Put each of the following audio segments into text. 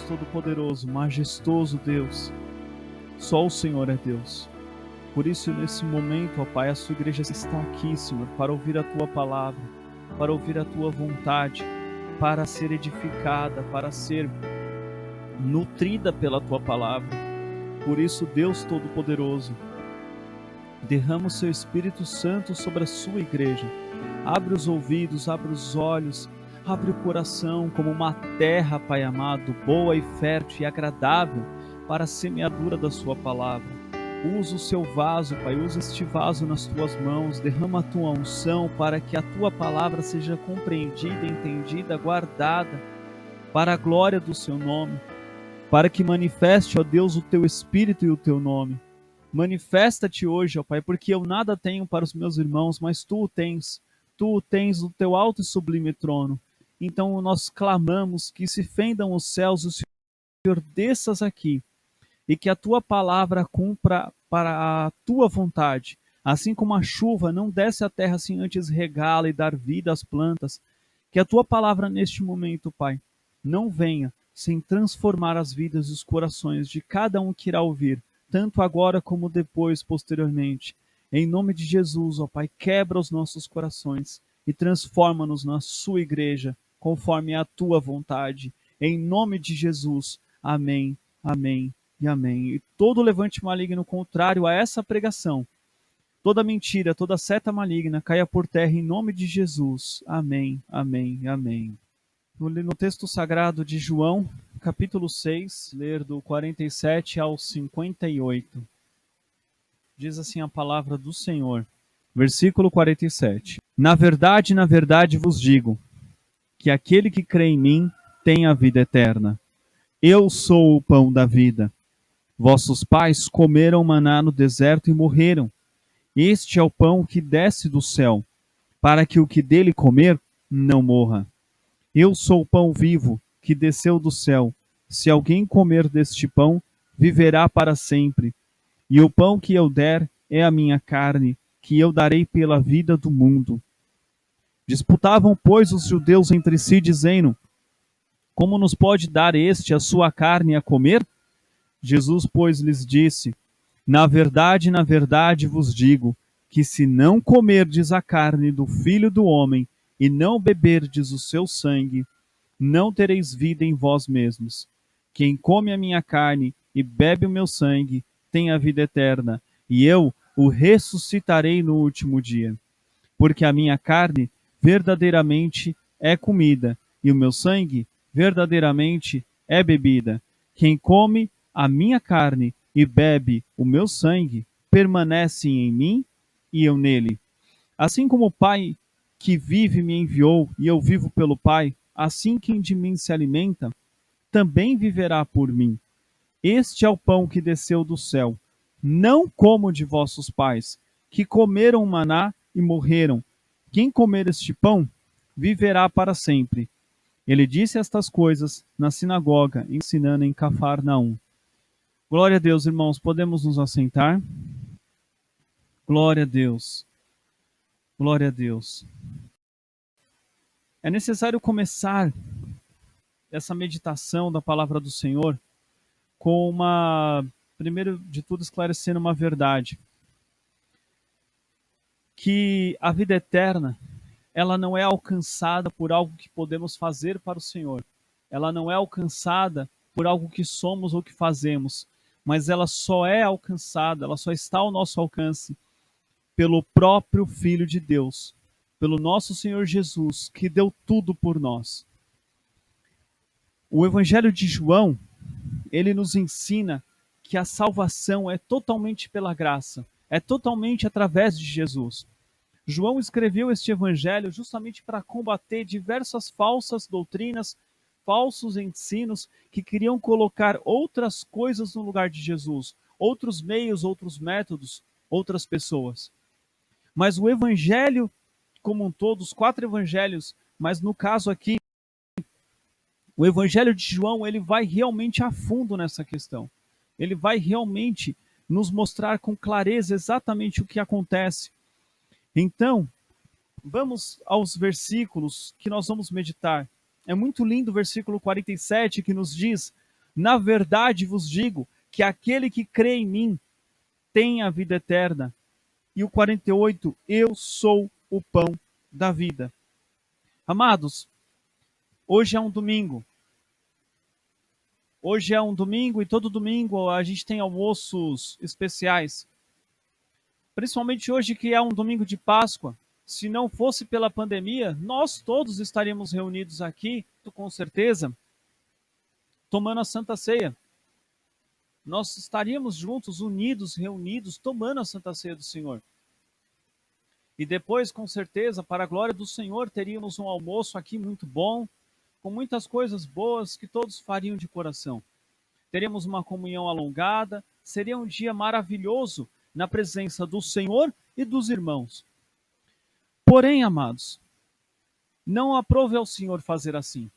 Deus Todo-Poderoso, majestoso Deus. Só o Senhor é Deus. Por isso, nesse momento, ó Pai, a sua igreja está aqui, Senhor, para ouvir a tua palavra, para ouvir a tua vontade, para ser edificada, para ser nutrida pela tua palavra. Por isso, Deus Todo-Poderoso, derrama o seu Espírito Santo sobre a sua igreja. Abre os ouvidos, abre os olhos, abre o coração como uma terra, Pai amado, boa e fértil e agradável para a semeadura da sua palavra. Usa o seu vaso, Pai, usa este vaso nas tuas mãos, derrama a tua unção para que a tua palavra seja compreendida, entendida, guardada para a glória do seu nome, para que manifeste, ó Deus, o teu Espírito e o teu nome. Manifesta-te hoje, ó Pai, porque eu nada tenho para os meus irmãos, mas tu o tens o teu alto e sublime trono. Então nós clamamos que se fendam os céus, o Senhor desças aqui, e que a tua palavra cumpra para a tua vontade. Assim como a chuva não desce à terra sem antes regá-la e dar vida às plantas, que a tua palavra neste momento, Pai, não venha sem transformar as vidas e os corações de cada um que irá ouvir, tanto agora como depois, posteriormente. Em nome de Jesus, ó Pai, quebra os nossos corações e transforma-nos na sua igreja, conforme a tua vontade. Em nome de Jesus. Amém, amém e amém. E todo levante maligno contrário a essa pregação, toda mentira, toda seta maligna, caia por terra em nome de Jesus. Amém, amém e amém. No texto sagrado de João, capítulo 6, ler do 47 ao 58. Diz assim a palavra do Senhor, versículo 47. Na verdade vos digo, que aquele que crê em mim tem a vida eterna. Eu sou o pão da vida. Vossos pais comeram maná no deserto e morreram. Este é o pão que desce do céu, para que o que dele comer não morra. Eu sou o pão vivo que desceu do céu. Se alguém comer deste pão, viverá para sempre. E o pão que eu der é a minha carne, que eu darei pela vida do mundo. Disputavam, pois, os judeus entre si, dizendo: como nos pode dar este a sua carne a comer? Jesus, pois, lhes disse: na verdade vos digo, que se não comerdes a carne do Filho do Homem e não beberdes o seu sangue, não tereis vida em vós mesmos. Quem come a minha carne e bebe o meu sangue tem a vida eterna, e eu o ressuscitarei no último dia. Porque a minha carne verdadeiramente é comida, e o meu sangue verdadeiramente é bebida. Quem come a minha carne e bebe o meu sangue permanece em mim e eu nele. Assim como o Pai que vive me enviou e eu vivo pelo Pai, assim quem de mim se alimenta também viverá por mim. Este é o pão que desceu do céu, não como de vossos pais, que comeram maná e morreram. Quem comer este pão viverá para sempre. Ele disse estas coisas na sinagoga, ensinando em Cafarnaum. Glória a Deus, irmãos. Podemos nos assentar? Glória a Deus. Glória a Deus. É necessário começar essa meditação da palavra do Senhor com primeiro de tudo, esclarecendo uma verdade. Que a vida eterna, ela não é alcançada por algo que podemos fazer para o Senhor. Ela não é alcançada por algo que somos ou que fazemos, mas ela só é alcançada, ela só está ao nosso alcance pelo próprio Filho de Deus, pelo nosso Senhor Jesus, que deu tudo por nós. O Evangelho de João, ele nos ensina que a salvação é totalmente pela graça, é totalmente através de Jesus. João escreveu este evangelho justamente para combater diversas falsas doutrinas, falsos ensinos que queriam colocar outras coisas no lugar de Jesus, outros meios, outros métodos, outras pessoas. Mas o evangelho como um todo, os 4 evangelhos, mas no caso aqui, o evangelho de João, ele vai realmente a fundo nessa questão. Ele vai realmente nos mostrar com clareza exatamente o que acontece. Então, vamos aos versículos que nós vamos meditar. É muito lindo o versículo 47 que nos diz: Na verdade vos digo que aquele que crê em mim tem a vida eterna. E o 48, eu sou o pão da vida. Amados, hoje é um domingo. Hoje é um domingo e todo domingo a gente tem almoços especiais. Principalmente hoje que é um domingo de Páscoa. Se não fosse pela pandemia, nós todos estaríamos reunidos aqui, com certeza, tomando a Santa Ceia. Nós estaríamos juntos, unidos, reunidos, tomando a Santa Ceia do Senhor. E depois, com certeza, para a glória do Senhor, teríamos um almoço aqui muito bom, com muitas coisas boas que todos fariam de coração. Teríamos uma comunhão alongada, seria um dia maravilhoso na presença do Senhor e dos irmãos. Porém, amados, não aprove ao Senhor fazer assim.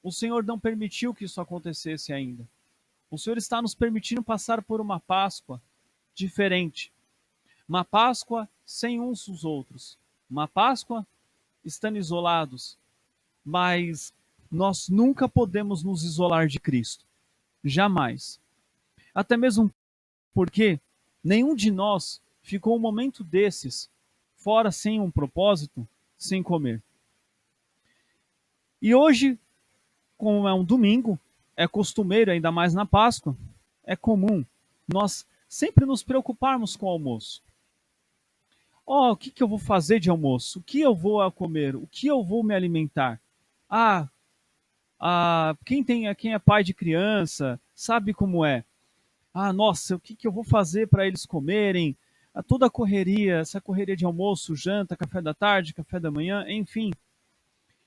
O Senhor não permitiu que isso acontecesse ainda. O Senhor está nos permitindo passar por uma Páscoa diferente. Uma Páscoa sem uns os outros. Uma Páscoa estando isolados. Mas nós nunca podemos nos isolar de Cristo. Jamais. Até mesmo porque nenhum de nós ficou um momento desses fora sem um propósito, sem comer. E hoje, como é um domingo, é costumeiro, ainda mais na Páscoa, é comum nós sempre nos preocuparmos com o almoço. O que eu vou fazer de almoço? O que eu vou comer? O que eu vou me alimentar? Quem é pai de criança sabe como é. Nossa, o que eu vou fazer para eles comerem? Toda a correria, essa correria de almoço, janta, café da tarde, café da manhã, enfim.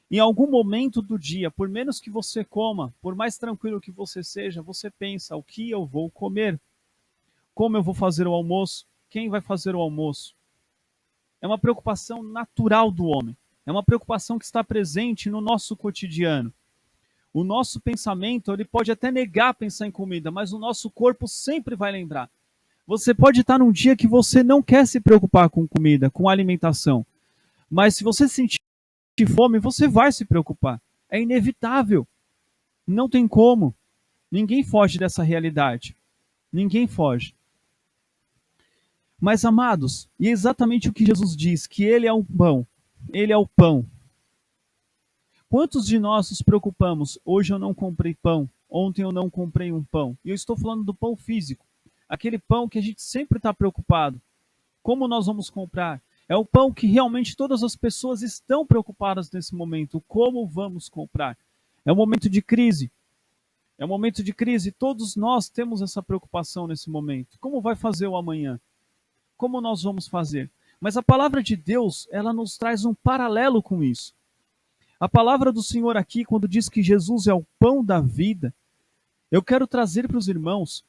Em algum momento do dia, por menos que você coma, por mais tranquilo que você seja, você pensa: o que eu vou comer? Como eu vou fazer o almoço? Quem vai fazer o almoço? É uma preocupação natural do homem. É uma preocupação que está presente no nosso cotidiano. O nosso pensamento, ele pode até negar pensar em comida, mas o nosso corpo sempre vai lembrar. Você pode estar num dia que você não quer se preocupar com comida, com alimentação. Mas se você sentir fome, você vai se preocupar. É inevitável. Não tem como. Ninguém foge dessa realidade. Ninguém foge. Mas, amados, e é exatamente o que Jesus diz, que Ele é o pão. Ele é o pão. Quantos de nós nos preocupamos? Hoje eu não comprei pão. Ontem eu não comprei um pão. E eu estou falando do pão físico. Aquele pão que a gente sempre está preocupado. Como nós vamos comprar? É o pão que realmente todas as pessoas estão preocupadas nesse momento. Como vamos comprar? É um momento de crise. É um momento de crise. Todos nós temos essa preocupação nesse momento. Como vai fazer o amanhã? Como nós vamos fazer? Mas a palavra de Deus, ela nos traz um paralelo com isso. A palavra do Senhor aqui, quando diz que Jesus é o pão da vida, eu quero trazer para os irmãos,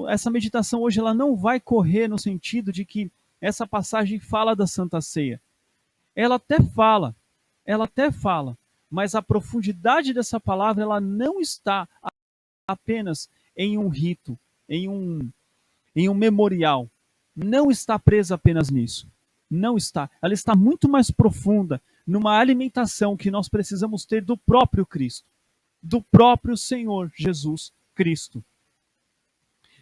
essa meditação hoje ela não vai correr no sentido de que essa passagem fala da Santa Ceia. Ela até fala, mas a profundidade dessa palavra ela não está apenas em um rito, em um memorial. Não está presa apenas nisso. Não está. Ela está muito mais profunda numa alimentação que nós precisamos ter do próprio Cristo, do próprio Senhor Jesus Cristo.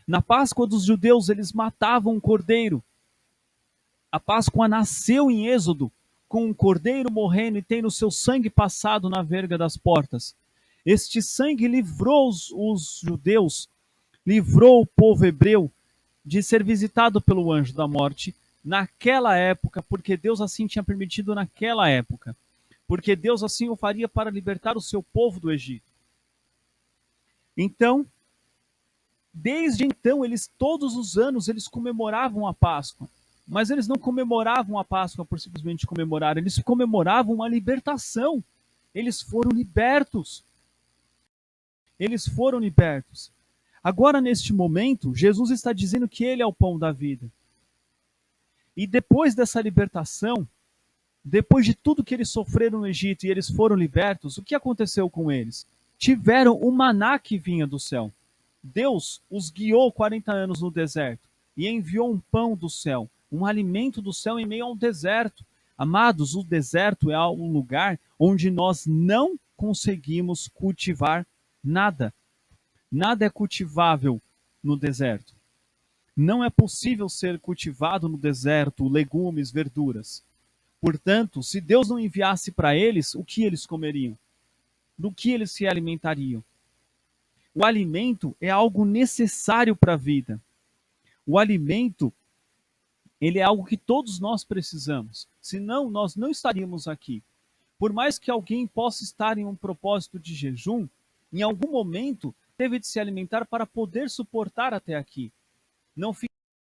Na Páscoa dos judeus, eles matavam um cordeiro. A Páscoa nasceu em Êxodo, com um cordeiro morrendo e tendo seu sangue passado na verga das portas. Este sangue livrou os judeus, livrou o povo hebreu de ser visitado pelo anjo da morte naquela época, porque Deus assim tinha permitido naquela época. Porque Deus assim o faria para libertar o seu povo do Egito. Então, desde então, todos os anos, eles comemoravam a Páscoa. Mas eles não comemoravam a Páscoa por simplesmente comemorar, eles comemoravam uma libertação. Eles foram libertos. Eles foram libertos. Agora, neste momento, Jesus está dizendo que Ele é o pão da vida. E depois dessa libertação, depois de tudo que eles sofreram no Egito e eles foram libertos, o que aconteceu com eles? Tiveram o maná que vinha do céu. Deus os guiou 40 anos no deserto e enviou um pão do céu, um alimento do céu em meio a um deserto. Amados, o deserto é um lugar onde nós não conseguimos cultivar Nada. Nada é cultivável no deserto. Não é possível ser cultivado no deserto legumes, verduras. Portanto, se Deus não enviasse para eles, o que eles comeriam? Do que eles se alimentariam? O alimento é algo necessário para a vida. O alimento, ele é algo que todos nós precisamos. Senão, nós não estaríamos aqui. Por mais que alguém possa estar em um propósito de jejum, em algum momento teve de se alimentar para poder suportar até aqui. Não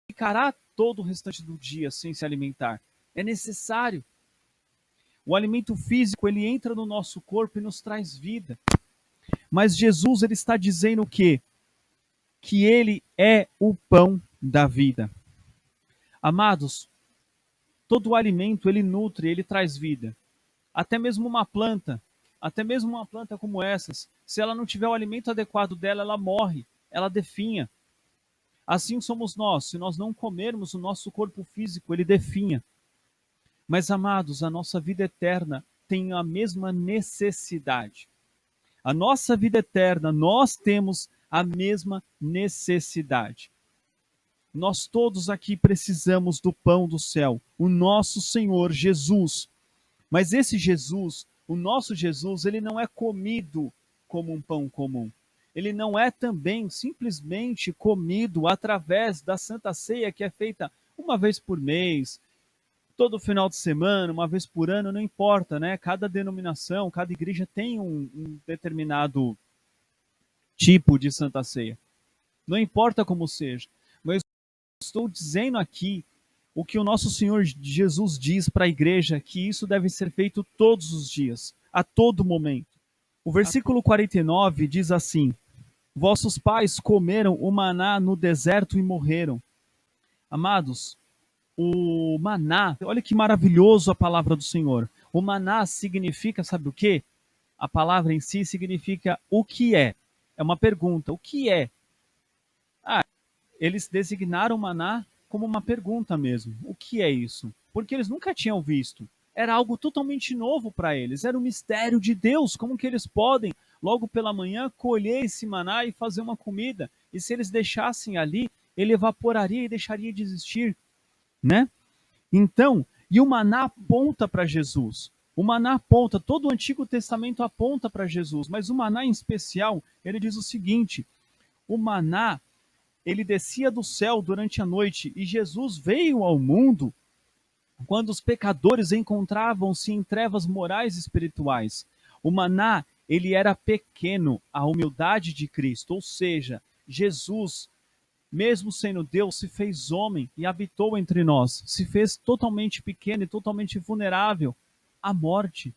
ficará todo o restante do dia sem se alimentar. É necessário. O alimento físico, ele entra no nosso corpo e nos traz vida. Mas Jesus, ele está dizendo o quê? Que ele é o pão da vida. Amados, todo o alimento, ele nutre, ele traz vida. Até mesmo uma planta como essas, se ela não tiver o alimento adequado dela, ela morre, ela definha. Assim somos nós, se nós não comermos, o nosso corpo físico, ele definha. Mas, amados, a nossa vida eterna tem a mesma necessidade. A nossa vida eterna, nós temos a mesma necessidade. Nós todos aqui precisamos do pão do céu, o nosso Senhor Jesus. Mas esse Jesus, o nosso Jesus, ele não é comido como um pão comum. Ele não é também simplesmente comido através da Santa Ceia, que é feita uma vez por mês, todo final de semana, uma vez por ano, não importa, né? Cada denominação, cada igreja tem um determinado tipo de Santa Ceia. Não importa como seja. Mas estou dizendo aqui o que o nosso Senhor Jesus diz para a igreja, que isso deve ser feito todos os dias, a todo momento. O versículo 49 diz assim: vossos pais comeram o maná no deserto e morreram. Amados, o maná, olha que maravilhoso a palavra do Senhor. O maná significa, sabe o quê? A palavra em si significa o que é. É uma pergunta, o que é? Eles designaram o maná como uma pergunta mesmo. O que é isso? Porque eles nunca tinham visto. Era algo totalmente novo para eles. Era um mistério de Deus. Como que eles podem, logo pela manhã, colher esse maná e fazer uma comida? E se eles deixassem ali, ele evaporaria e deixaria de existir, né? Então, e o maná aponta para Jesus. O maná aponta, todo o Antigo Testamento aponta para Jesus, mas o maná em especial, ele diz o seguinte: o maná, ele descia do céu durante a noite e Jesus veio ao mundo quando os pecadores encontravam-se em trevas morais e espirituais. O maná, ele era pequeno, a humildade de Cristo, ou seja, Jesus, mesmo sendo Deus, se fez homem e habitou entre nós, se fez totalmente pequeno e totalmente vulnerável à morte.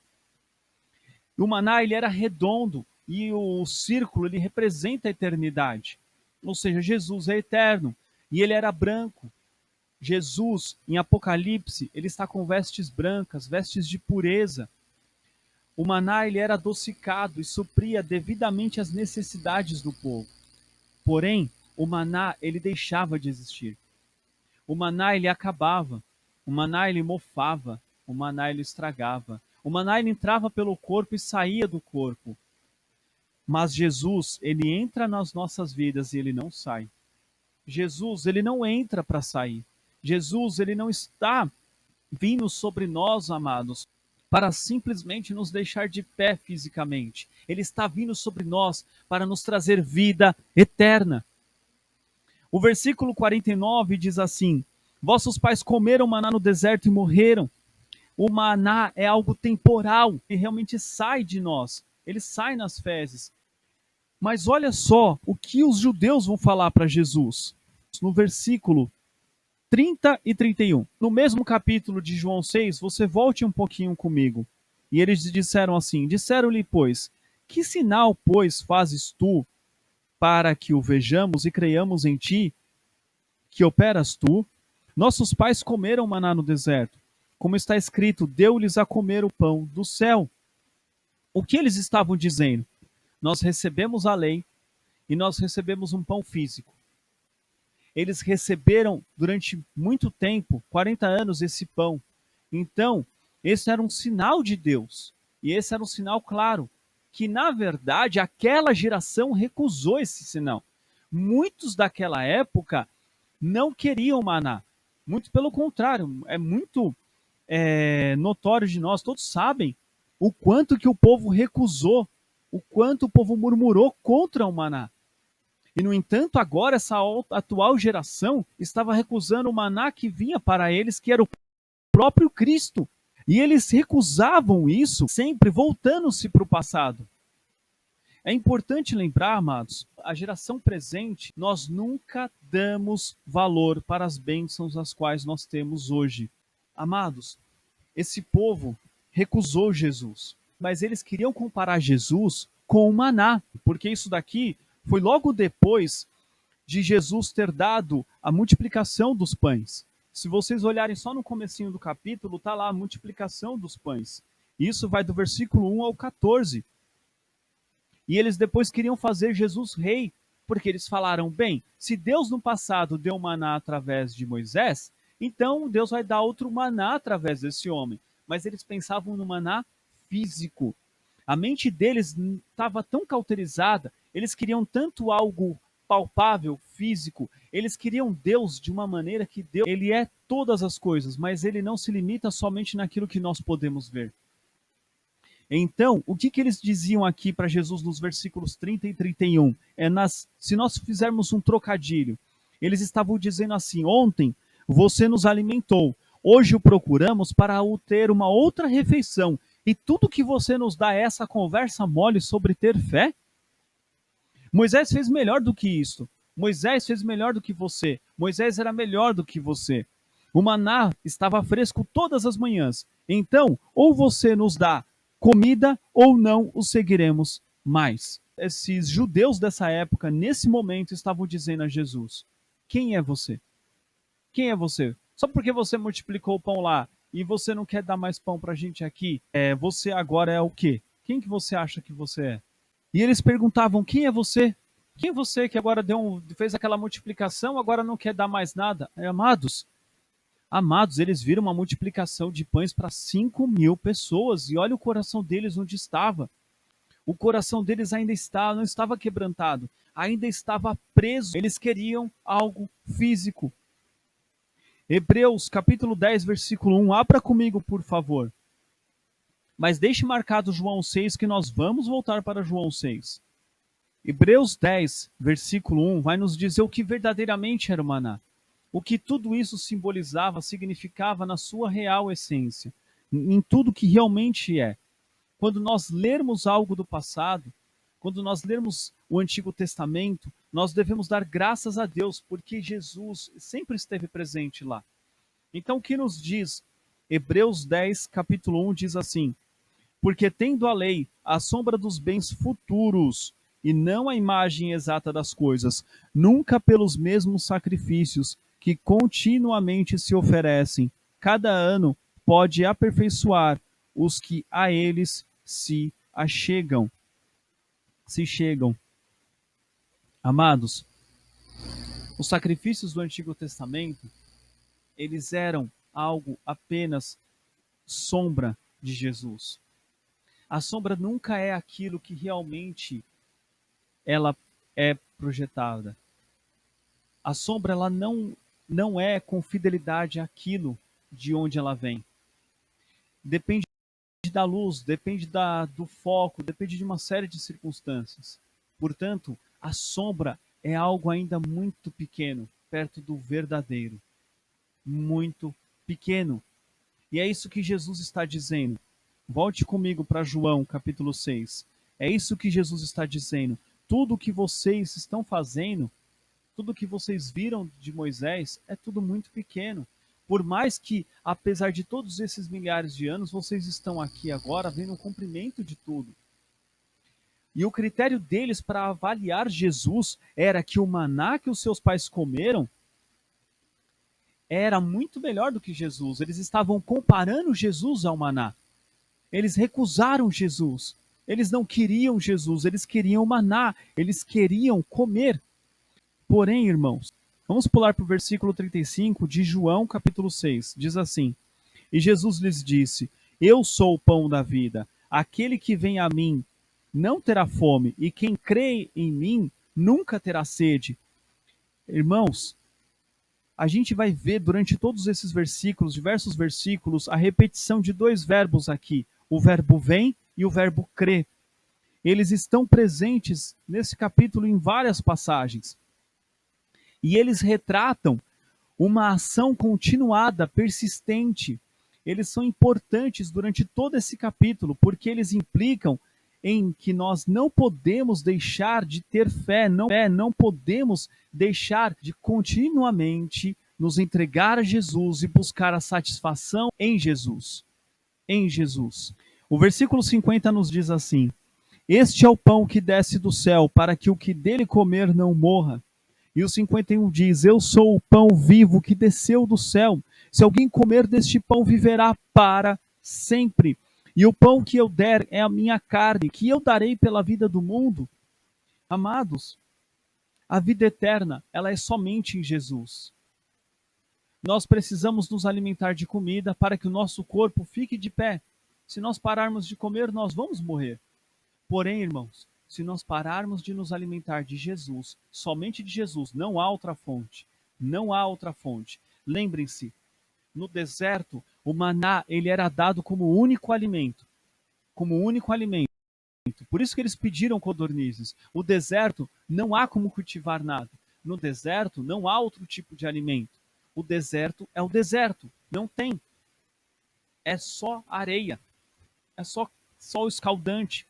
O maná, ele era redondo e o círculo, ele representa a eternidade. Ou seja, Jesus é eterno e ele era branco. Jesus, em Apocalipse, ele está com vestes brancas, vestes de pureza. O maná, ele era adocicado e supria devidamente as necessidades do povo. Porém, o maná, ele deixava de existir. O maná, ele acabava. O maná, ele mofava. O maná, ele estragava. O maná, ele entrava pelo corpo e saía do corpo. Mas Jesus, ele entra nas nossas vidas e ele não sai. Jesus, ele não entra para sair. Jesus, ele não está vindo sobre nós, amados, para simplesmente nos deixar de pé fisicamente. Ele está vindo sobre nós para nos trazer vida eterna. O versículo 49 diz assim: vossos pais comeram maná no deserto e morreram. O maná é algo temporal e realmente sai de nós. Ele sai nas fezes. Mas olha só o que os judeus vão falar para Jesus. No versículo 30 e 31. No mesmo capítulo de João 6, você volte um pouquinho comigo. E eles disseram assim: disseram-lhe, pois, que sinal, pois, fazes tu para que o vejamos e creiamos em ti? Que operas tu? Nossos pais comeram maná no deserto. Como está escrito, deu-lhes a comer o pão do céu. O que eles estavam dizendo? Nós recebemos a lei e nós recebemos um pão físico. Eles receberam durante muito tempo, 40 anos, esse pão. Então, esse era um sinal de Deus. E esse era um sinal claro. que, na verdade, aquela geração recusou esse sinal. Muitos daquela época não queriam maná. Muito pelo contrário, é muito notório de nós, todos sabem o quanto que o povo recusou, o quanto o povo murmurou contra o maná. E, no entanto, agora essa atual geração estava recusando o maná que vinha para eles, que era o próprio Cristo. E eles recusavam isso, sempre voltando-se para o passado. É importante lembrar, amados, a geração presente, nós nunca damos valor para as bênçãos as quais nós temos hoje. Amados, esse povo recusou Jesus, mas eles queriam comparar Jesus com o maná, porque isso daqui foi logo depois de Jesus ter dado a multiplicação dos pães. Se vocês olharem só no comecinho do capítulo, está lá a multiplicação dos pães. Isso vai do versículo 1 ao 14. E eles depois queriam fazer Jesus rei, porque eles falaram, bem, se Deus no passado deu maná através de Moisés, então Deus vai dar outro maná através desse homem. Mas eles pensavam no maná físico. A mente deles estava tão cauterizada, eles queriam tanto algo palpável, físico, eles queriam Deus de uma maneira que Deus, ele é todas as coisas, mas ele não se limita somente naquilo que nós podemos ver. Então, o que eles diziam aqui para Jesus nos versículos 30 e 31? Se nós fizermos um trocadilho, eles estavam dizendo assim, ontem você nos alimentou, hoje o procuramos para ter uma outra refeição, e tudo que você nos dá é essa conversa mole sobre ter fé? Moisés fez melhor do que isso. Moisés fez melhor do que você. Moisés era melhor do que você. O maná estava fresco todas as manhãs. Então, ou você nos dá comida ou não o seguiremos mais. Esses judeus dessa época, nesse momento, estavam dizendo a Jesus, quem é você? Quem é você? Só porque você multiplicou o pão lá e você não quer dar mais pão pra gente aqui, você agora é o quê? Quem que você acha que você é? E eles perguntavam, quem é você? Quem é você que agora fez aquela multiplicação, agora não quer dar mais nada? Amados, eles viram uma multiplicação de pães para 5.000 pessoas, e olha o coração deles onde estava. O coração deles ainda não estava quebrantado, ainda estava preso. Eles queriam algo físico. Hebreus capítulo 10, versículo 1, abra comigo, por favor. Mas deixe marcado João 6, que nós vamos voltar para João 6. Hebreus 10, versículo 1, vai nos dizer o que verdadeiramente era o maná. O que tudo isso simbolizava, significava na sua real essência, em tudo que realmente é. Quando nós lermos algo do passado, quando nós lermos o Antigo Testamento, nós devemos dar graças a Deus, porque Jesus sempre esteve presente lá. Então, o que nos diz? Hebreus 10, capítulo 1, diz assim, porque tendo a lei a sombra dos bens futuros, e não a imagem exata das coisas, nunca pelos mesmos sacrifícios que continuamente se oferecem, cada ano pode aperfeiçoar os que a eles se chegam. Amados, os sacrifícios do Antigo Testamento, eles eram algo apenas sombra de Jesus. A sombra nunca é aquilo que realmente ela é projetada. A sombra ela não é com fidelidade aquilo de onde ela vem. Depende da luz, depende do foco, depende de uma série de circunstâncias. Portanto, a sombra é algo ainda muito pequeno, perto do verdadeiro. Muito pequeno. E é isso que Jesus está dizendo. Volte comigo para João, capítulo 6. É isso que Jesus está dizendo. Tudo que vocês estão fazendo, tudo que vocês viram de Moisés, é tudo muito pequeno. Por mais que, apesar de todos esses milhares de anos, vocês estão aqui agora vendo o cumprimento de tudo. E o critério deles para avaliar Jesus era que o maná que os seus pais comeram era muito melhor do que Jesus. Eles estavam comparando Jesus ao maná. Eles recusaram Jesus. Eles não queriam Jesus, eles queriam maná, eles queriam comer. Porém, irmãos, vamos pular para o versículo 35 de João, capítulo 6. Diz assim, e Jesus lhes disse, eu sou o pão da vida. Aquele que vem a mim não terá fome, e quem crê em mim nunca terá sede. Irmãos, a gente vai ver durante todos esses versículos, diversos versículos, a repetição de dois verbos aqui: o verbo vem e o verbo crer. Eles estão presentes nesse capítulo em várias passagens. E eles retratam uma ação continuada, persistente. Eles são importantes durante todo esse capítulo, porque eles implicam em que nós não podemos deixar de ter fé, não podemos deixar de continuamente nos entregar a Jesus e buscar a satisfação em Jesus. Em Jesus. O versículo 50 nos diz assim: Este é o pão que desce do céu, para que o que dele comer não morra. E o 51 diz: Eu sou o pão vivo que desceu do céu. Se alguém comer deste pão, viverá para sempre. E o pão que eu der é a minha carne, que eu darei pela vida do mundo. Amados, a vida eterna, ela é somente em Jesus. Nós precisamos nos alimentar de comida para que o nosso corpo fique de pé. Se nós pararmos de comer, nós vamos morrer. Porém, irmãos, se nós pararmos de nos alimentar de Jesus, somente de Jesus, não há outra fonte. Não há outra fonte. Lembrem-se, no deserto, o maná, ele era dado como único alimento. Como único alimento. Por isso que eles pediram codornizes. O deserto, não há como cultivar nada. No deserto, não há outro tipo de alimento. O deserto é o deserto. Não tem. É só areia. É só sol escaldante.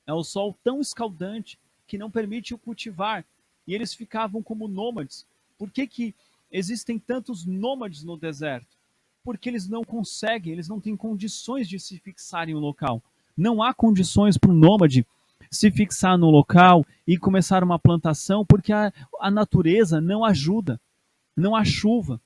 É o sol tão escaldante que não permite o cultivar. E eles ficavam como nômades. Por que existem tantos nômades no deserto? Porque eles não conseguem, eles não têm condições de se fixar em um local. Não há condições para um nômade se fixar no local e começar uma plantação, porque a natureza não ajuda. Não há chuva.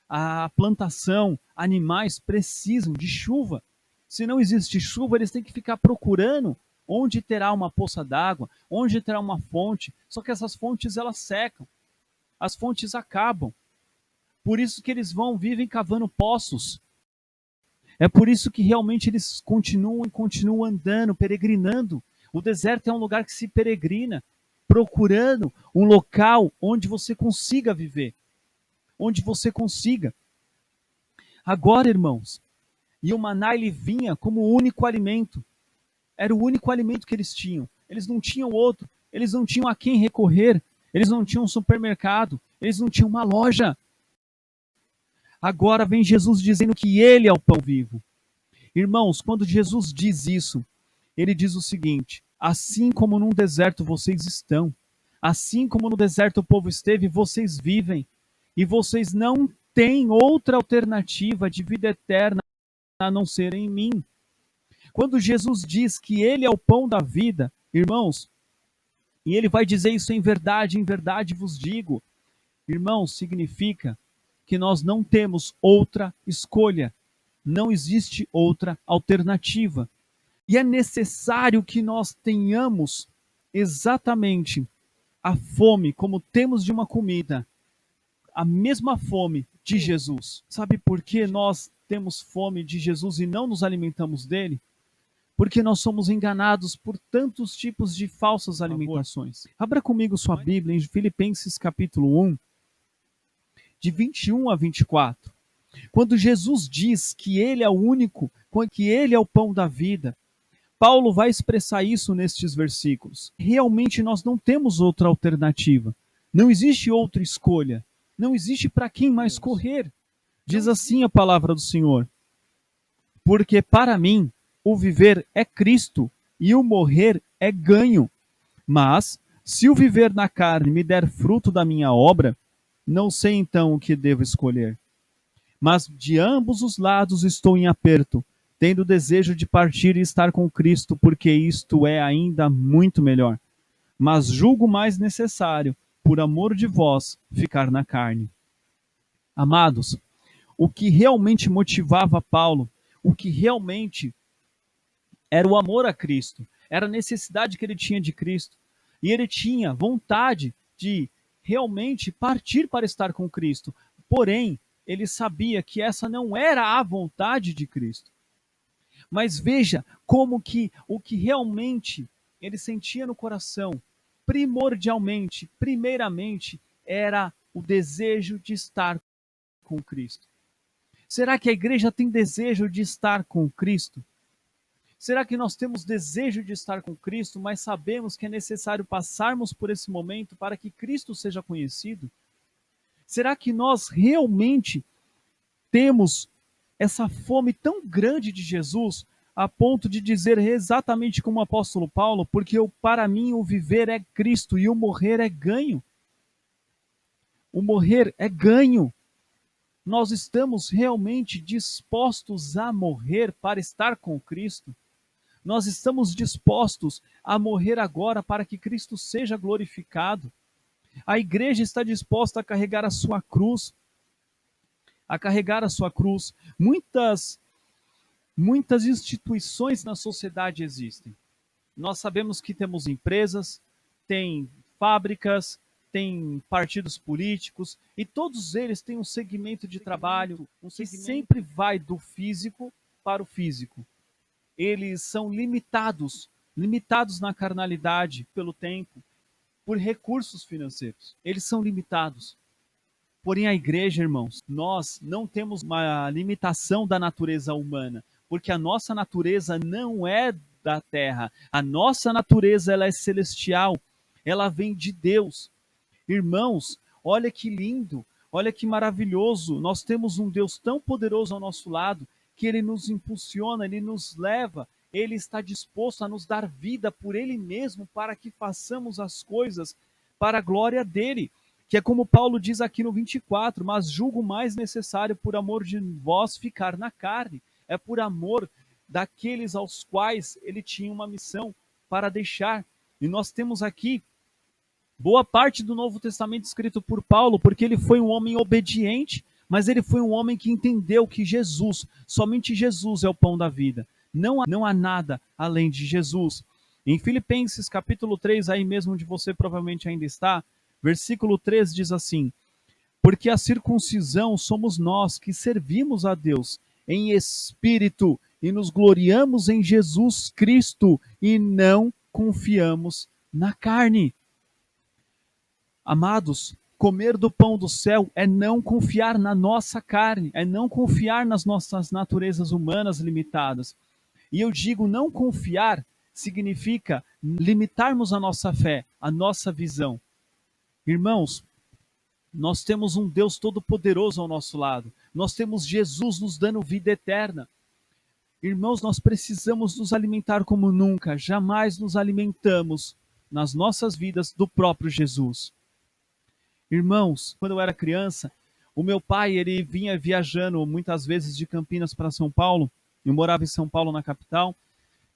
A plantação, animais precisam de chuva. Se não existe chuva, eles têm que ficar procurando onde terá uma poça d'água, onde terá uma fonte. Só que essas fontes, elas secam. As fontes acabam. Por isso que eles vivem cavando poços. É por isso que realmente eles continuam andando, peregrinando. O deserto é um lugar que se peregrina, procurando um local onde você consiga viver. Onde você consiga. Agora, irmãos, e o maná ele vinha como o único alimento. Era o único alimento que eles tinham. Eles não tinham outro. Eles não tinham a quem recorrer. Eles não tinham um supermercado. Eles não tinham uma loja. Agora vem Jesus dizendo que ele é o pão vivo. Irmãos, quando Jesus diz isso, ele diz o seguinte: assim como num deserto vocês estão, assim como no deserto o povo esteve, vocês vivem. E vocês não têm outra alternativa de vida eterna a não ser em mim. Quando Jesus diz que ele é o pão da vida, irmãos, e ele vai dizer isso em verdade vos digo, irmãos, significa que nós não temos outra escolha, não existe outra alternativa. E é necessário que nós tenhamos exatamente a fome, como temos de uma comida, a mesma fome de Jesus. Sabe por que nós temos fome de Jesus e não nos alimentamos dele? Porque nós somos enganados por tantos tipos de falsas alimentações. Abra comigo sua Bíblia em Filipenses capítulo 1, de 21 a 24. Quando Jesus diz que ele é o único, que ele é o pão da vida, Paulo vai expressar isso nestes versículos. Realmente nós não temos outra alternativa. Não existe outra escolha. Não existe para quem mais correr. Diz assim a palavra do Senhor: porque para mim o viver é Cristo e o morrer é ganho. Mas, se o viver na carne me der fruto da minha obra, não sei então o que devo escolher. Mas de ambos os lados estou em aperto, tendo desejo de partir e estar com Cristo, porque isto é ainda muito melhor. Mas julgo mais necessário, por amor de vós, ficar na carne. Amados, o que realmente motivava Paulo, o que realmente era o amor a Cristo, era a necessidade que ele tinha de Cristo. E ele tinha vontade de realmente partir para estar com Cristo. Porém, ele sabia que essa não era a vontade de Cristo. Mas veja como que o que realmente ele sentia no coração, primordialmente, primeiramente, era o desejo de estar com Cristo. Será que a igreja tem desejo de estar com Cristo? Será que nós temos desejo de estar com Cristo, mas sabemos que é necessário passarmos por esse momento para que Cristo seja conhecido? Será que nós realmente temos essa fome tão grande de Jesus a ponto de dizer exatamente como o apóstolo Paulo, porque para mim o viver é Cristo e o morrer é ganho? O morrer é ganho. Nós estamos realmente dispostos a morrer para estar com Cristo? Nós estamos dispostos a morrer agora para que Cristo seja glorificado? A igreja está disposta a carregar a sua cruz, a carregar a sua cruz. Muitas instituições na sociedade existem. Nós sabemos que temos empresas, tem fábricas, tem partidos políticos, e todos eles têm um segmento de trabalho que sempre vai do físico para o físico. Eles são limitados na carnalidade pelo tempo, por recursos financeiros. Eles são limitados. Porém, a igreja, irmãos, nós não temos uma limitação da natureza humana, porque a nossa natureza não é da terra. A nossa natureza, ela é celestial. Ela vem de Deus. Irmãos, olha que lindo, olha que maravilhoso. Nós temos um Deus tão poderoso ao nosso lado que ele nos impulsiona, ele nos leva, ele está disposto a nos dar vida por ele mesmo para que façamos as coisas para a glória dele. Que é como Paulo diz aqui no 24, mas julgo mais necessário por amor de vós ficar na carne. É por amor daqueles aos quais ele tinha uma missão para deixar. E nós temos aqui boa parte do Novo Testamento escrito por Paulo, porque ele foi um homem obediente, mas ele foi um homem que entendeu que Jesus, somente Jesus é o pão da vida. Não há nada além de Jesus. Em Filipenses capítulo 3, aí mesmo onde você provavelmente ainda está, versículo 3 diz assim: porque a circuncisão somos nós que servimos a Deus em espírito e nos gloriamos em Jesus Cristo e não confiamos na carne. Amados, comer do pão do céu é não confiar na nossa carne, é não confiar nas nossas naturezas humanas limitadas. E eu digo não confiar significa limitarmos a nossa fé, a nossa visão. Irmãos, nós temos um Deus todo-poderoso ao nosso lado. Nós temos Jesus nos dando vida eterna. Irmãos, nós precisamos nos alimentar como nunca. Jamais nos alimentamos nas nossas vidas do próprio Jesus. Irmãos, quando eu era criança, o meu pai, ele vinha viajando muitas vezes de Campinas para São Paulo. Eu morava em São Paulo, na capital.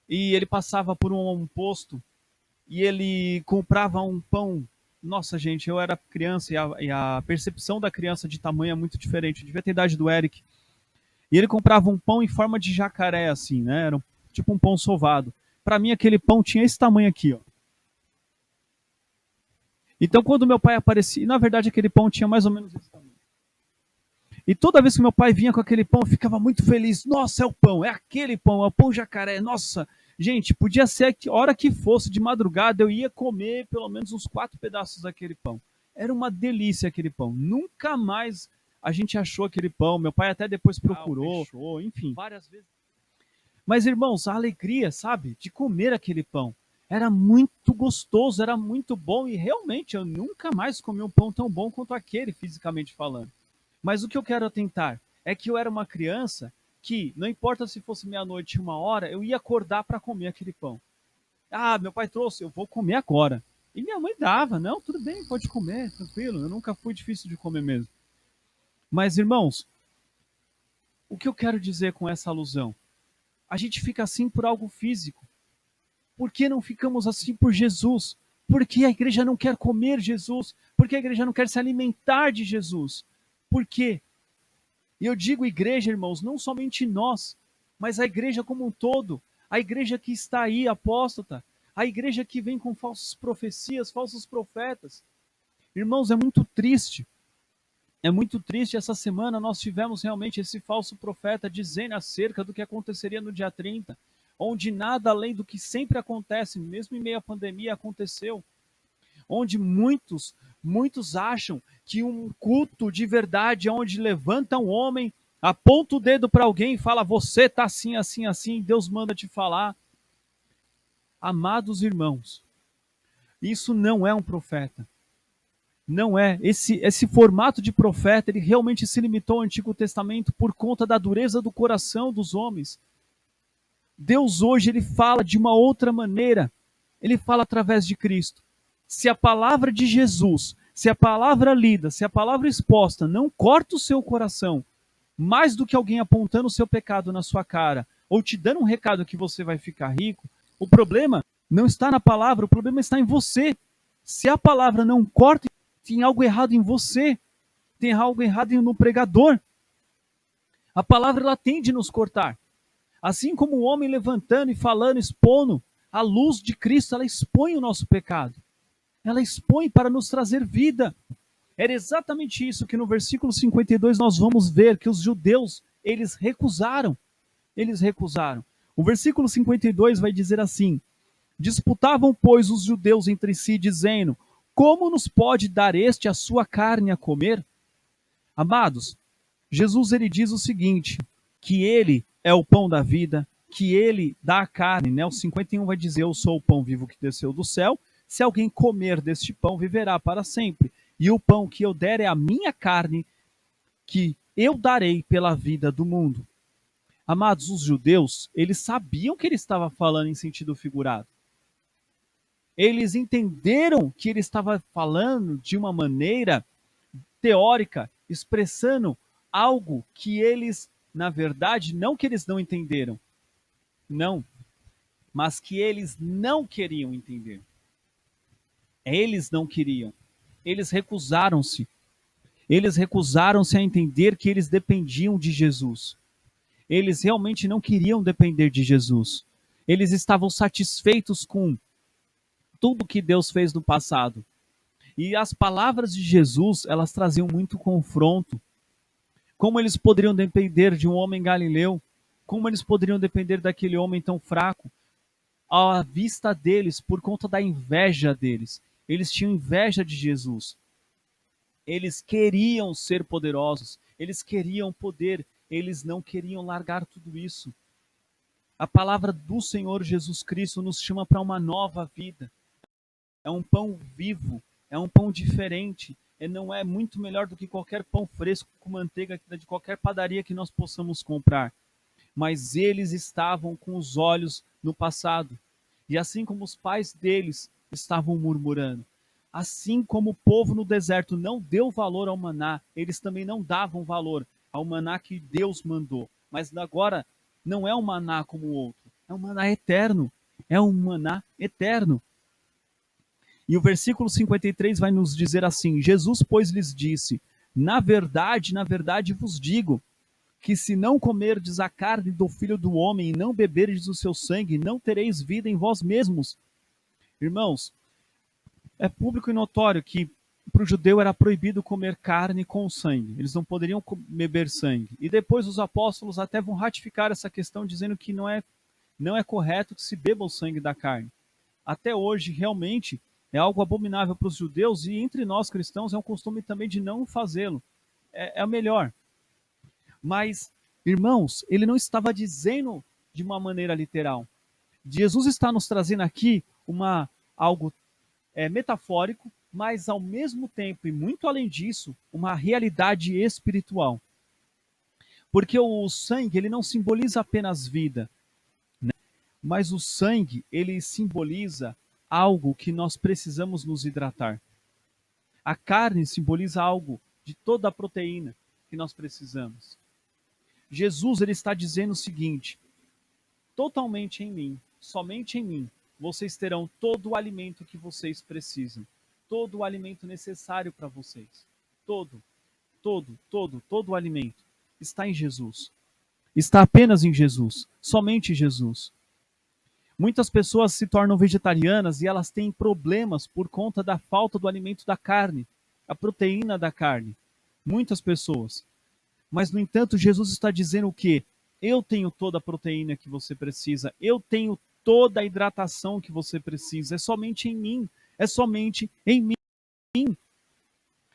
E ele passava por um posto e ele comprava um pão. Nossa, gente, eu era criança e a percepção da criança de tamanho é muito diferente. Eu devia ter a idade do Eric. E ele comprava um pão em forma de jacaré, assim, né? Era tipo um pão sovado. Para mim, aquele pão tinha esse tamanho aqui, ó. Então, quando meu pai aparecia, na verdade, aquele pão tinha mais ou menos esse tamanho. E toda vez que meu pai vinha com aquele pão, eu ficava muito feliz. Nossa, é o pão, é aquele pão, é o pão jacaré. Nossa, gente, podia ser que hora que fosse de madrugada eu ia comer pelo menos uns 4 pedaços daquele pão. Era uma delícia aquele pão. Nunca mais a gente achou aquele pão. Meu pai até depois procurou, enfim, várias vezes. Mas, irmãos, a alegria, sabe, de comer aquele pão era muito gostoso, era muito bom e realmente eu nunca mais comi um pão tão bom quanto aquele, fisicamente falando. Mas o que eu quero atentar é que eu era uma criança que, não importa se fosse meia-noite, 1 hora, eu ia acordar para comer aquele pão. Ah, meu pai trouxe, eu vou comer agora. E minha mãe dava, não, tudo bem, pode comer, tranquilo. Eu nunca fui difícil de comer mesmo. Mas, irmãos, o que eu quero dizer com essa alusão? A gente fica assim por algo físico. Por que não ficamos assim por Jesus? Por que a igreja não quer comer Jesus? Por que a igreja não quer se alimentar de Jesus? Por quê? E eu digo igreja, irmãos, não somente nós, mas a igreja como um todo, a igreja que está aí, apóstata, a igreja que vem com falsas profecias, falsos profetas. Irmãos, é muito triste É muito triste, essa semana nós tivemos realmente esse falso profeta dizendo acerca do que aconteceria no dia 30, onde nada além do que sempre acontece, mesmo em meio à pandemia, aconteceu, onde muitos acham que um culto de verdade é onde levanta um homem, aponta o dedo para alguém e fala, você está assim, assim, assim, Deus manda te falar. Amados irmãos, isso não é um profeta. Não é. Esse formato de profeta, ele realmente se limitou ao Antigo Testamento por conta da dureza do coração dos homens. Deus hoje, ele fala de uma outra maneira. Ele fala através de Cristo. Se a palavra de Jesus, se a palavra lida, se a palavra exposta não corta o seu coração, mais do que alguém apontando o seu pecado na sua cara, ou te dando um recado que você vai ficar rico, o problema não está na palavra, o problema está em você. Se a palavra não corta, tem algo errado em você, tem algo errado no pregador. A palavra, ela tende a nos cortar. Assim como o homem levantando e falando, expondo, a luz de Cristo, ela expõe o nosso pecado. Ela expõe para nos trazer vida. Era exatamente isso que no versículo 52 nós vamos ver, que os judeus, eles recusaram. Eles recusaram. O versículo 52 vai dizer assim: disputavam, pois, os judeus entre si, dizendo, como nos pode dar este a sua carne a comer? Amados, Jesus, ele diz o seguinte, que ele é o pão da vida, que ele dá a carne, né? O 51 vai dizer, eu sou o pão vivo que desceu do céu, se alguém comer deste pão, viverá para sempre. E o pão que eu der é a minha carne, que eu darei pela vida do mundo. Amados, os judeus, eles sabiam que ele estava falando em sentido figurado. Eles entenderam que ele estava falando de uma maneira teórica, expressando algo que eles, na verdade, não que eles não entenderam, não, mas que eles não queriam entender. Eles não queriam. Eles recusaram-se. Eles recusaram-se a entender que eles dependiam de Jesus. Eles realmente não queriam depender de Jesus. Eles estavam satisfeitos com tudo que Deus fez no passado. E as palavras de Jesus, elas traziam muito confronto. Como eles poderiam depender de um homem galileu? Como eles poderiam depender daquele homem tão fraco? À vista deles, por conta da inveja deles. Eles tinham inveja de Jesus. Eles queriam ser poderosos. Eles queriam poder. Eles não queriam largar tudo isso. A palavra do Senhor Jesus Cristo nos chama para uma nova vida. É um pão vivo, é um pão diferente, não é muito melhor do que qualquer pão fresco com manteiga de qualquer padaria que nós possamos comprar. Mas eles estavam com os olhos no passado. E assim como os pais deles estavam murmurando, assim como o povo no deserto não deu valor ao maná, eles também não davam valor ao maná que Deus mandou. Mas agora não é um maná como o outro, é um maná eterno. É um maná eterno. E o versículo 53 vai nos dizer assim: Jesus, pois, lhes disse, na verdade vos digo, que se não comerdes a carne do Filho do Homem e não beberdes o seu sangue, não tereis vida em vós mesmos. Irmãos, é público e notório que para o judeu era proibido comer carne com sangue. Eles não poderiam beber sangue. E depois os apóstolos até vão ratificar essa questão, dizendo que não é correto que se beba o sangue da carne. Até hoje, realmente, é algo abominável para os judeus e entre nós cristãos é um costume também de não fazê-lo. É o melhor. Mas, irmãos, ele não estava dizendo de uma maneira literal. Jesus está nos trazendo aqui algo metafórico, mas ao mesmo tempo e muito além disso, uma realidade espiritual. Porque o sangue, ele não simboliza apenas vida, né? Mas o sangue, ele simboliza algo que nós precisamos nos hidratar. A carne simboliza algo de toda a proteína que nós precisamos. Jesus, ele está dizendo o seguinte: totalmente em mim, somente em mim, vocês terão todo o alimento que vocês precisam. Todo o alimento necessário para vocês. Todo o alimento está em Jesus. Está apenas em Jesus, somente em Jesus. Muitas pessoas se tornam vegetarianas e elas têm problemas por conta da falta do alimento da carne, a proteína da carne. muitas pessoas. Mas, no entanto, Jesus está dizendo o quê? Eu tenho toda a proteína que você precisa, eu tenho toda a hidratação que você precisa, é somente em mim, é somente em mim.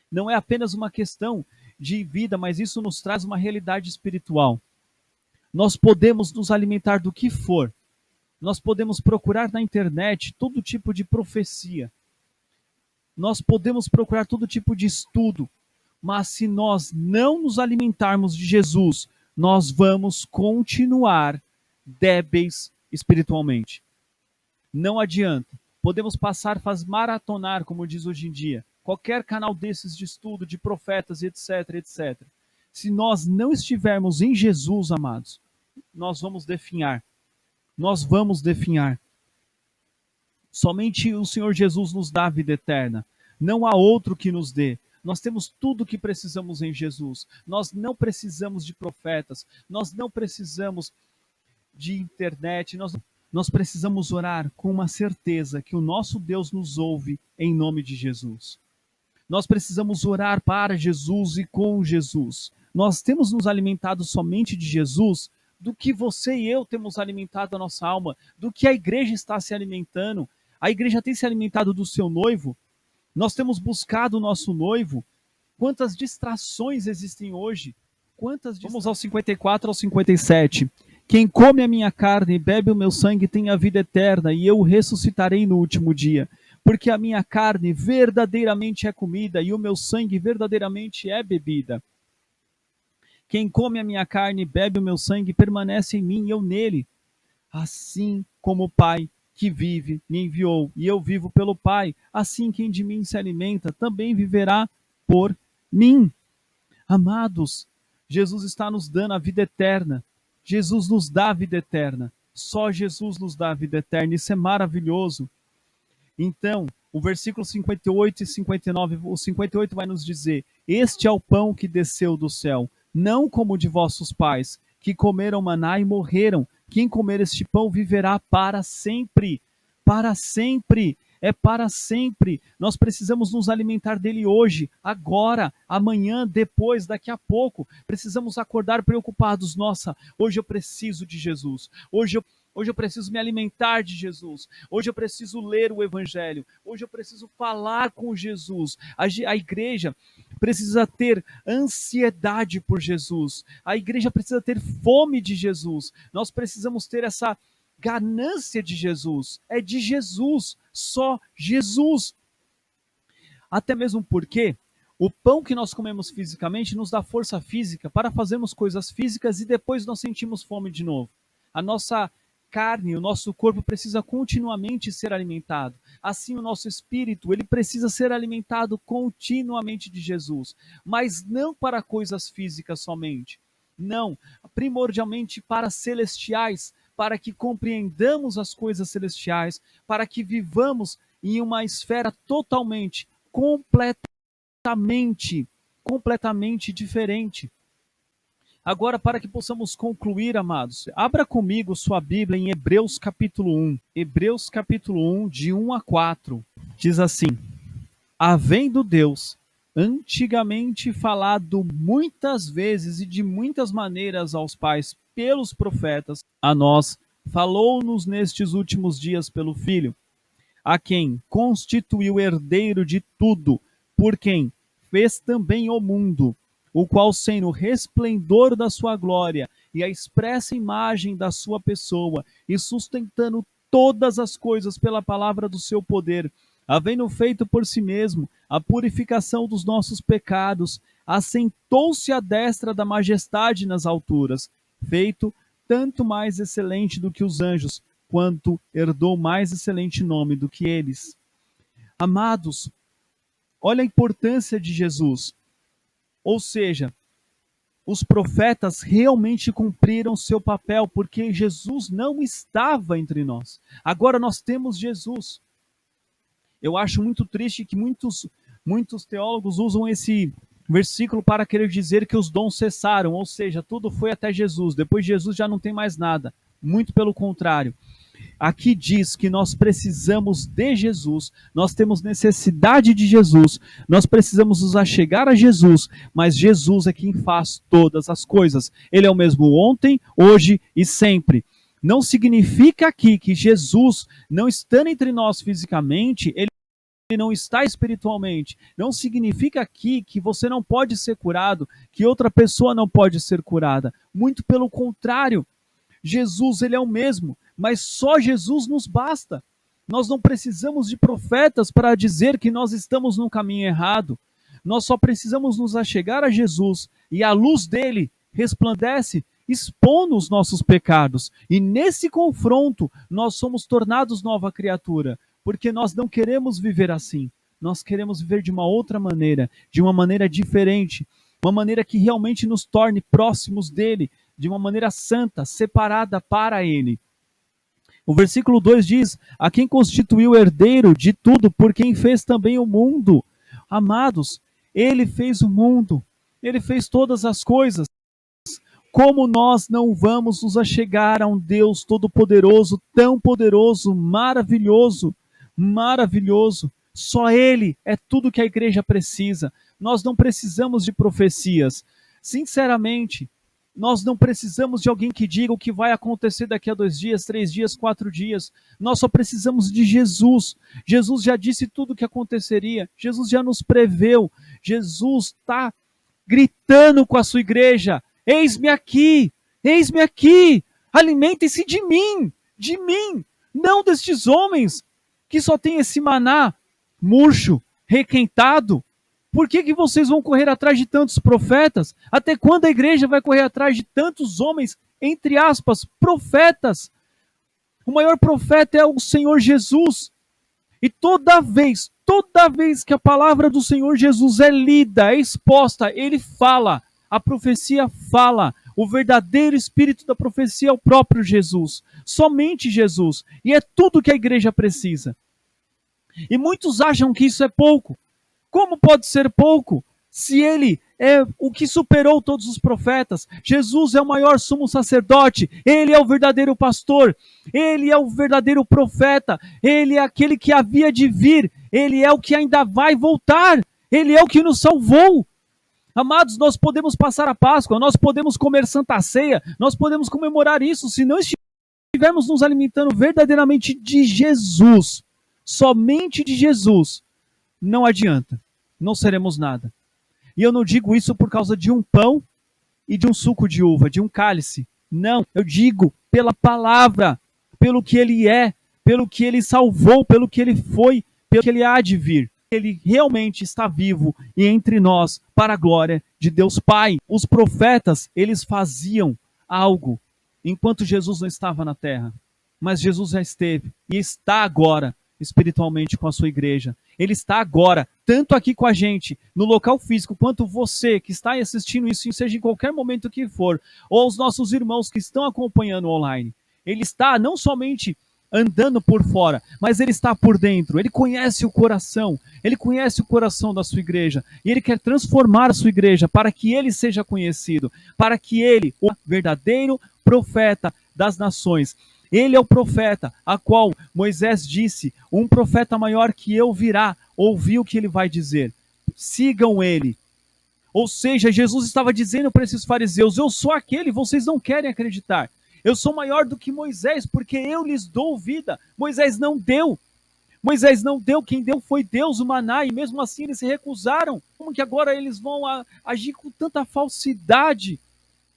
Não é apenas uma questão de vida, mas isso nos traz uma realidade espiritual. Nós podemos nos alimentar do que for, nós podemos procurar na internet todo tipo de profecia, nós podemos procurar todo tipo de estudo, mas se nós não nos alimentarmos de Jesus, nós vamos continuar débeis espiritualmente. Não adianta. Podemos passar, maratonar, como diz hoje em dia, qualquer canal desses de estudo, de profetas, etc, etc. Se nós não estivermos em Jesus, amados, nós vamos definhar. Nós vamos definhar. Somente o Senhor Jesus nos dá a vida eterna. Não há outro que nos dê. Nós temos tudo o que precisamos em Jesus. Nós não precisamos de profetas. Nós não precisamos de internet. Nós precisamos orar com uma certeza que o nosso Deus nos ouve em nome de Jesus. Nós precisamos orar para Jesus e com Jesus. Nós temos nos alimentado somente de Jesus, do que você e eu temos alimentado a nossa alma, do que a igreja está se alimentando. A igreja tem se alimentado do seu noivo. Nós temos buscado o nosso noivo. Quantas distrações existem hoje? Vamos ao 54 ao 57. Quem come a minha carne e bebe o meu sangue tem a vida eterna, e eu o ressuscitarei no último dia. Porque a minha carne verdadeiramente é comida, e o meu sangue verdadeiramente é bebida. Quem come a minha carne e bebe o meu sangue permanece em mim e eu nele. Assim como o Pai que vive me enviou, e eu vivo pelo Pai, assim quem de mim se alimenta também viverá por mim. Amados, Jesus está nos dando a vida eterna. Jesus nos dá a vida eterna. Só Jesus nos dá a vida eterna. Isso é maravilhoso. Então, o versículo 58 e 59, o 58 vai nos dizer: este é o pão que desceu do céu, não como o de vossos pais, que comeram maná e morreram. Quem comer este pão viverá para sempre. Para sempre. É para sempre. Nós precisamos nos alimentar dele hoje, agora, amanhã, depois, daqui a pouco. Precisamos acordar preocupados. Nossa, hoje eu preciso de Jesus. Hoje eu preciso me alimentar de Jesus. Hoje eu preciso ler o Evangelho. Hoje eu preciso falar com Jesus. A igreja precisa ter ansiedade por Jesus. A igreja precisa ter fome de Jesus. Nós precisamos ter essa ganância de Jesus. É de Jesus. Só Jesus. Até mesmo porque o pão que nós comemos fisicamente nos dá força física para fazermos coisas físicas e depois nós sentimos fome de novo. A nossa carne, o nosso corpo precisa continuamente ser alimentado. Assim o nosso espírito, ele precisa ser alimentado continuamente de Jesus, mas não para coisas físicas somente. Não, primordialmente para celestiais, para que compreendamos as coisas celestiais, para que vivamos em uma esfera totalmente, completamente diferente. Agora, para que possamos concluir, amados, abra comigo sua Bíblia em Hebreus capítulo 1. Hebreus capítulo 1, de 1 a 4. Diz assim: havendo Deus antigamente falado muitas vezes e de muitas maneiras aos pais pelos profetas, a nós falou-nos nestes últimos dias pelo Filho, a quem constituiu herdeiro de tudo, por quem fez também o mundo, o qual, sendo o resplendor da sua glória e a expressa imagem da sua pessoa, e sustentando todas as coisas pela palavra do seu poder, havendo feito por si mesmo a purificação dos nossos pecados, assentou-se à destra da majestade nas alturas, feito tanto mais excelente do que os anjos, quanto herdou mais excelente nome do que eles. Amados, olha a importância de Jesus. Ou seja, os profetas realmente cumpriram seu papel, porque Jesus não estava entre nós. Agora nós temos Jesus. Eu acho muito triste que muitos teólogos usam esse versículo para querer dizer que os dons cessaram, ou seja, tudo foi até Jesus. Depois de Jesus já não tem mais nada. Muito pelo contrário. Aqui diz que nós precisamos de Jesus, nós temos necessidade de Jesus, nós precisamos nos achegar a Jesus, mas Jesus é quem faz todas as coisas. Ele é o mesmo ontem, hoje e sempre. Não significa aqui que Jesus, não estando entre nós fisicamente, ele não está espiritualmente. Não significa aqui que você não pode ser curado, que outra pessoa não pode ser curada. Muito pelo contrário. Jesus, ele é o mesmo, mas só Jesus nos basta. Nós não precisamos de profetas para dizer que nós estamos no caminho errado. Nós só precisamos nos achegar a Jesus e a luz dele resplandece, expondo os nossos pecados. E nesse confronto, nós somos tornados nova criatura, porque nós não queremos viver assim. Nós queremos viver de uma outra maneira, de uma maneira diferente, uma maneira que realmente nos torne próximos dele, de uma maneira santa, separada para ele. O versículo 2 diz: a quem constituiu herdeiro de tudo, por quem fez também o mundo. Amados, ele fez o mundo, ele fez todas as coisas. Como nós não vamos nos achegar a um Deus todo-poderoso, tão poderoso, maravilhoso, maravilhoso? Só ele é tudo que a igreja precisa. Nós não precisamos de profecias. Sinceramente, nós não precisamos de alguém que diga o que vai acontecer daqui a 2 dias, 3 dias, 4 dias. Nós só precisamos de Jesus. Jesus já disse tudo o que aconteceria. Jesus já nos preveu. Jesus está gritando com a sua igreja: eis-me aqui, alimentem-se de mim, não destes homens que só têm esse maná murcho, requentado. Por que vocês vão correr atrás de tantos profetas? Até quando a igreja vai correr atrás de tantos homens, entre aspas, profetas? O maior profeta é o Senhor Jesus. E toda vez que a palavra do Senhor Jesus é lida, é exposta, ele fala, a profecia fala. O verdadeiro espírito da profecia é o próprio Jesus. Somente Jesus. E é tudo que a igreja precisa. E muitos acham que isso é pouco. Como pode ser pouco se ele é o que superou todos os profetas? Jesus é o maior sumo sacerdote, ele é o verdadeiro pastor, ele é o verdadeiro profeta, ele é aquele que havia de vir, ele é o que ainda vai voltar, ele é o que nos salvou. Amados, nós podemos passar a Páscoa, nós podemos comer Santa Ceia, nós podemos comemorar isso, se não estivermos nos alimentando verdadeiramente de Jesus, somente de Jesus, não adianta, não seremos nada. E eu não digo isso por causa de um pão e de um suco de uva, de um cálice. Não, eu digo pela palavra, pelo que ele é, pelo que ele salvou, pelo que ele foi, pelo que ele há de vir. Ele realmente está vivo e entre nós para a glória de Deus Pai. Os profetas, eles faziam algo enquanto Jesus não estava na terra. Mas Jesus já esteve e está agora espiritualmente com a sua igreja. Ele está agora, tanto aqui com a gente, no local físico, quanto você que está assistindo isso, seja em qualquer momento que for, ou os nossos irmãos que estão acompanhando online. Ele está não somente andando por fora, mas ele está por dentro. Ele conhece o coração da sua igreja, e ele quer transformar a sua igreja para que ele seja conhecido, para que ele, o verdadeiro profeta das nações, ele é o profeta a qual Moisés disse: um profeta maior que eu virá, ouvi o que ele vai dizer, sigam ele. Ou seja, Jesus estava dizendo para esses fariseus: eu sou aquele, vocês não querem acreditar. Eu sou maior do que Moisés, porque eu lhes dou vida. Moisés não deu, quem deu foi Deus, o maná, e mesmo assim eles se recusaram. Como que agora eles vão agir com tanta falsidade?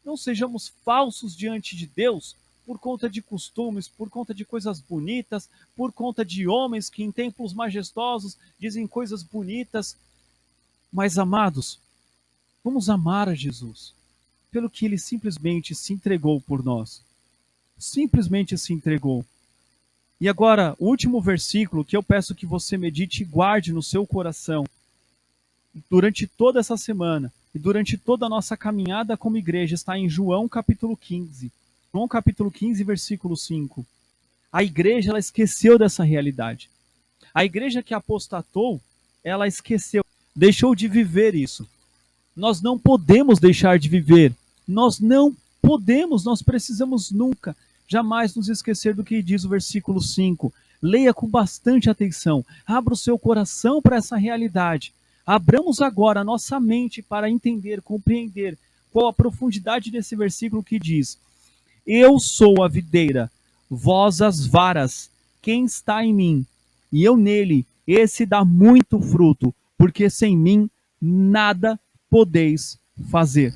Não sejamos falsos diante de Deus, por conta de costumes, por conta de coisas bonitas, por conta de homens que em templos majestosos dizem coisas bonitas. Mas, amados, vamos amar a Jesus, pelo que ele simplesmente se entregou por nós. Simplesmente se entregou. E agora, o último versículo que eu peço que você medite e guarde no seu coração, durante toda essa semana e durante toda a nossa caminhada como igreja, está em João capítulo 15. João capítulo 15, versículo 5. A igreja, ela esqueceu dessa realidade. A igreja que apostatou, ela esqueceu, deixou de viver isso. Nós não podemos deixar de viver. Nós não podemos, nós precisamos nunca jamais nos esquecer do que diz o versículo 5. Leia com bastante atenção, abra o seu coração para essa realidade. Abramos agora a nossa mente para entender, compreender qual a profundidade desse versículo que diz: eu sou a videira, vós as varas, quem está em mim, e eu nele, esse dá muito fruto, porque sem mim nada podeis fazer.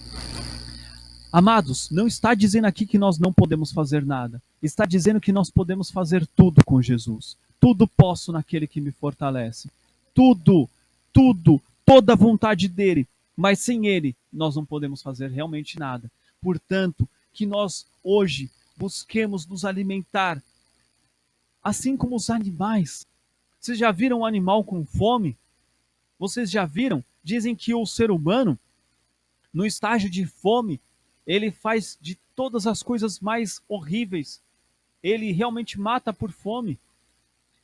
Amados, não está dizendo aqui que nós não podemos fazer nada. Está dizendo que nós podemos fazer tudo com Jesus. Tudo posso naquele que me fortalece. Tudo, toda a vontade dele. Mas sem ele, nós não podemos fazer realmente nada. Portanto, que nós hoje busquemos nos alimentar, assim como os animais. Vocês já viram um animal com fome? Vocês já viram? Dizem que o ser humano, no estágio de fome, ele faz de todas as coisas mais horríveis. Ele realmente mata por fome.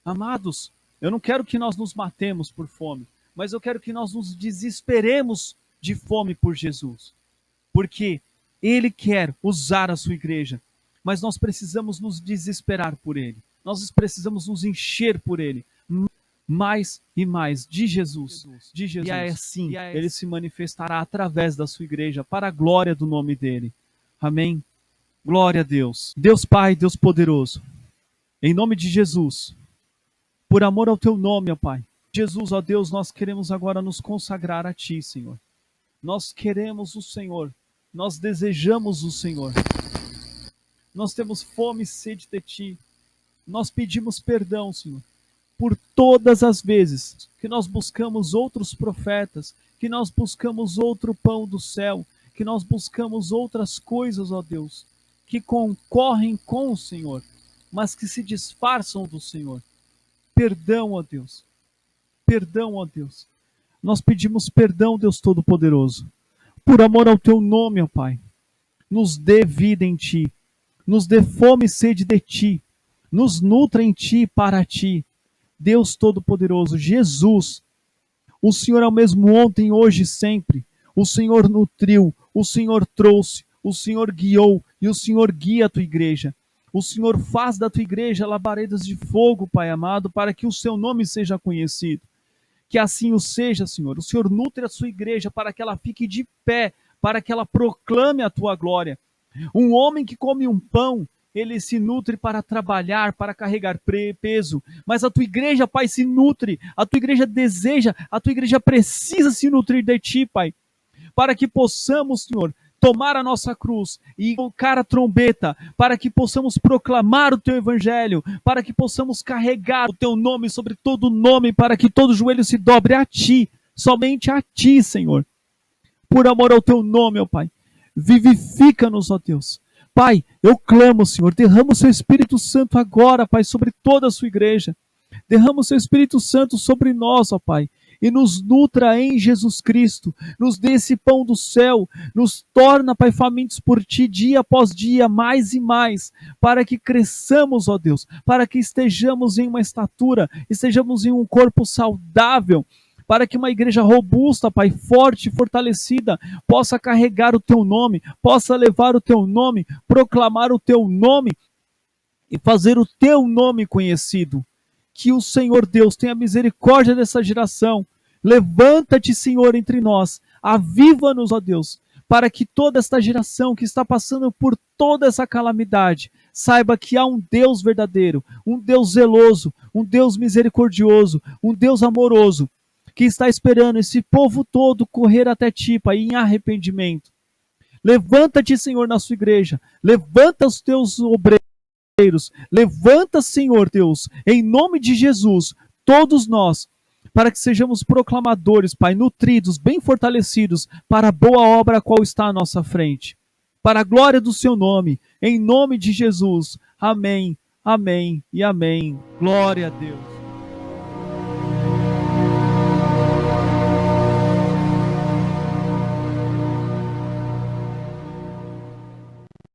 Amados, eu não quero que nós nos matemos por fome, mas eu quero que nós nos desesperemos de fome por Jesus. Porque ele quer usar a sua igreja, mas nós precisamos nos desesperar por ele. Nós precisamos nos encher por ele, mais e mais de Jesus. E assim ele se manifestará através da sua igreja, para a glória do nome dele. Amém? Glória a Deus. Deus Pai, Deus poderoso, em nome de Jesus, por amor ao teu nome, ó Pai. Jesus, ó Deus, nós queremos agora nos consagrar a ti, Senhor. Nós queremos o Senhor. Nós desejamos o Senhor. Nós temos fome e sede de ti. Nós pedimos perdão, Senhor, por todas as vezes que nós buscamos outros profetas, que nós buscamos outro pão do céu, que nós buscamos outras coisas, ó Deus, que concorrem com o Senhor, mas que se disfarçam do Senhor. Perdão, ó Deus. Perdão, ó Deus. Nós pedimos perdão, Deus Todo-Poderoso, por amor ao teu nome, ó Pai. Nos dê vida em ti, nos dê fome e sede de ti, nos nutra em ti e para ti. Deus Todo-Poderoso, Jesus, o Senhor é o mesmo ontem, hoje e sempre. O Senhor nutriu, o Senhor trouxe, o Senhor guiou e o Senhor guia a tua igreja. O Senhor faz da tua igreja labaredas de fogo, Pai amado, para que o seu nome seja conhecido. Que assim o seja, Senhor. O Senhor nutre a sua igreja para que ela fique de pé, para que ela proclame a tua glória. Um homem que come um pão, ele se nutre para trabalhar, para carregar peso. Mas a tua igreja, Pai, se nutre. A tua igreja deseja, a tua igreja precisa se nutrir de ti, Pai. Para que possamos, Senhor, tomar a nossa cruz e tocar a trombeta, para que possamos proclamar o teu evangelho, para que possamos carregar o teu nome sobre todo nome, para que todo joelho se dobre a ti, somente a ti, Senhor. Por amor ao teu nome, ó Pai. Vivifica-nos, ó Deus. Pai, eu clamo, Senhor, derrama o seu Espírito Santo agora, Pai, sobre toda a sua igreja. Derrama o seu Espírito Santo sobre nós, ó Pai, e nos nutra em Jesus Cristo. Nos dê esse pão do céu, nos torna, Pai, famintos por ti, dia após dia, mais e mais, para que cresçamos, ó Deus, para que estejamos em uma estatura, estejamos em um corpo saudável, para que uma igreja robusta, Pai, forte e fortalecida, possa carregar o teu nome, possa levar o teu nome, proclamar o teu nome e fazer o teu nome conhecido. Que o Senhor Deus tenha misericórdia dessa geração. Levanta-te, Senhor, entre nós. Aviva-nos, ó Deus, para que toda esta geração que está passando por toda essa calamidade saiba que há um Deus verdadeiro, um Deus zeloso, um Deus misericordioso, um Deus amoroso, que está esperando esse povo todo correr até ti, Pai, em arrependimento. Levanta-te, Senhor, na sua igreja. Levanta os teus obreiros. Levanta, Senhor Deus, em nome de Jesus, todos nós, para que sejamos proclamadores, Pai, nutridos, bem fortalecidos, para a boa obra a qual está à nossa frente. Para a glória do seu nome, em nome de Jesus. Amém, amém e amém. Glória a Deus.